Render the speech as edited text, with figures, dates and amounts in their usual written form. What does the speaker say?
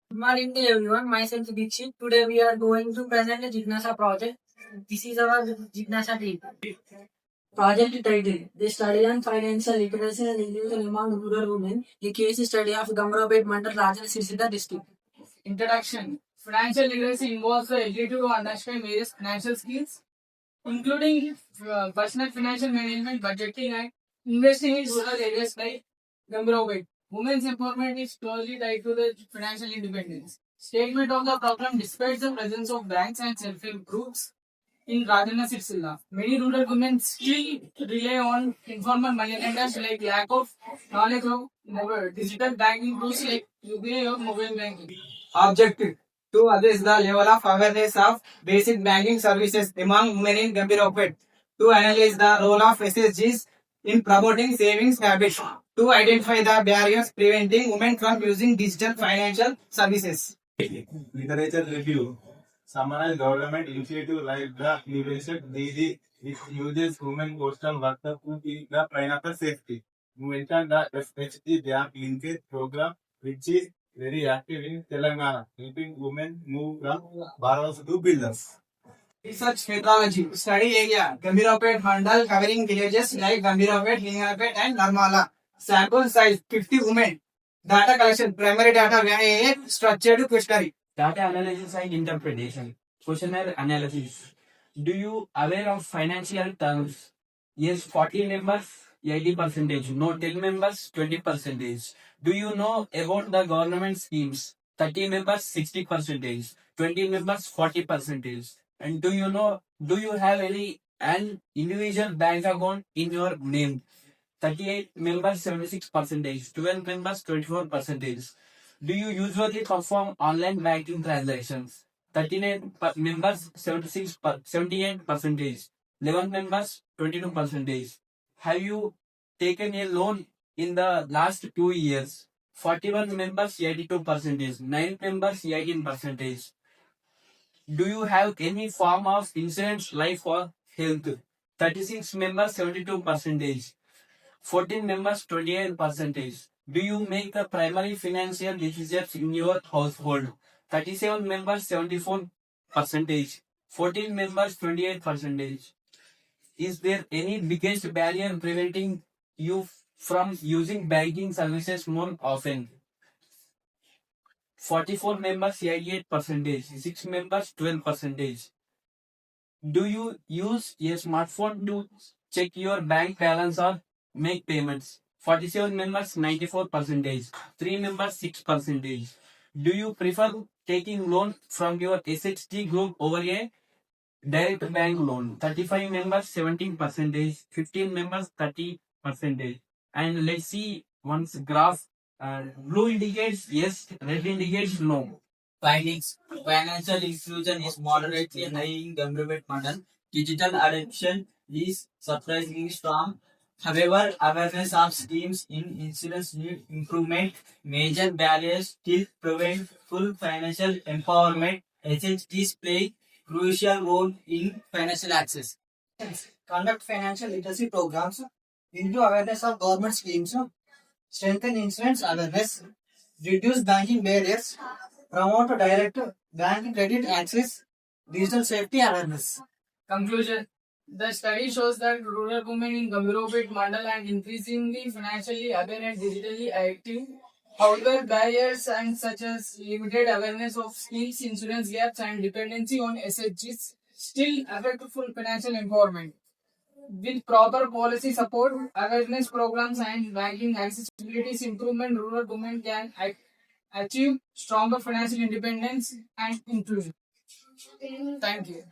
Good morning to everyone. Myself Dikshit. Today we are going to present a Jignasa project. This is our Jignasa team. Project title: The Study on Financial Literacy and Inclusion Among Rural Women. A case study of Gamrabet Mandal Rajana Sirsida district. Introduction. Financial literacy involves the ability to understand various financial skills, including personal financial management, budgeting, and investing in rural areas like Gambrovit. Women's empowerment is closely tied to the financial independence. Statement of the problem: despite the presence of banks and self-help groups in Rajana Sirsila, many rural women still rely on informal money lenders like lack of knowledge of digital banking tools like UPI or mobile banking. Objective: to address the level of awareness of basic banking services among women in Gambhir. To analyze the role of SSGs in promoting savings habits. To identify the barriers preventing women from using digital financial services. Literature review. Summarize government initiative like the Liberation DD, which uses women postal workers to be the pineapple safety. Mention the FHD Bank Linkage program, which is very active in Telangana, helping women move from borrowers to builders. Research methodology. Study area. Gambhirapet Mandal covering villages like Gambhirapet, Lingarapet and Narmala. Sample size 50 women. Data collection. Primary data via a structured questionnaire. Data analysis and interpretation. Questionnaire analysis. Do you aware of financial terms? Yes, 40 members, 80 percentage. No, 10 members, 20 percentage. Do you know about the government schemes? 30 members, 60 percentage. 20 members, 40 percentage. And do you have an individual bank account in your name? 38 members, 76 percentage. 12 members, 24 percentage. Do you usually perform online banking transactions? 39 members, 78 percentage. 11 members, 22 percentage. Have you taken a loan in the last 2 years? 41 members, 82 percentage. 9 members, 18 percentage. Do you have any form of insurance, life or health? 36 members, 72 percentage. 14 members, 28 percentage. Do you make the primary financial decisions in your household? 37 members, 74 percentage. 14 members, 28 percentage. Is there any biggest barrier preventing you from using banking services more often? 44 members, 88 percentage. 6 members, 12 percentage. Do you use a smartphone to check your bank balance or make payments? 47 members, 94 percentage. 3 members, 6 percentage. Do you prefer taking loan from your SHT group over a direct bank loan? 35 members, 17 percentage. 15 members, 30 percentage. And let's see once graph. Blue indicates yes, red indicates no. Findings: financial inclusion is moderately high in Gamrabet Mandal. Digital adoption is surprisingly strong. However, awareness of schemes in insurance need improvement. Major barriers still prevent full financial empowerment. SHTs play crucial role in financial access. Conduct financial literacy programs, improve awareness of government schemes, strengthen insurance awareness, reduce banking barriers, promote direct bank credit access, digital safety awareness. Conclusion. The study shows that rural women in Gambhirapet Mandal are increasingly financially aware and digitally active. However, barriers and such as limited awareness of skills, insurance gaps, and dependency on SHGs still affect full financial empowerment. With proper policy support, awareness programs, and banking accessibility improvement, rural women can achieve stronger financial independence and inclusion. Thank you.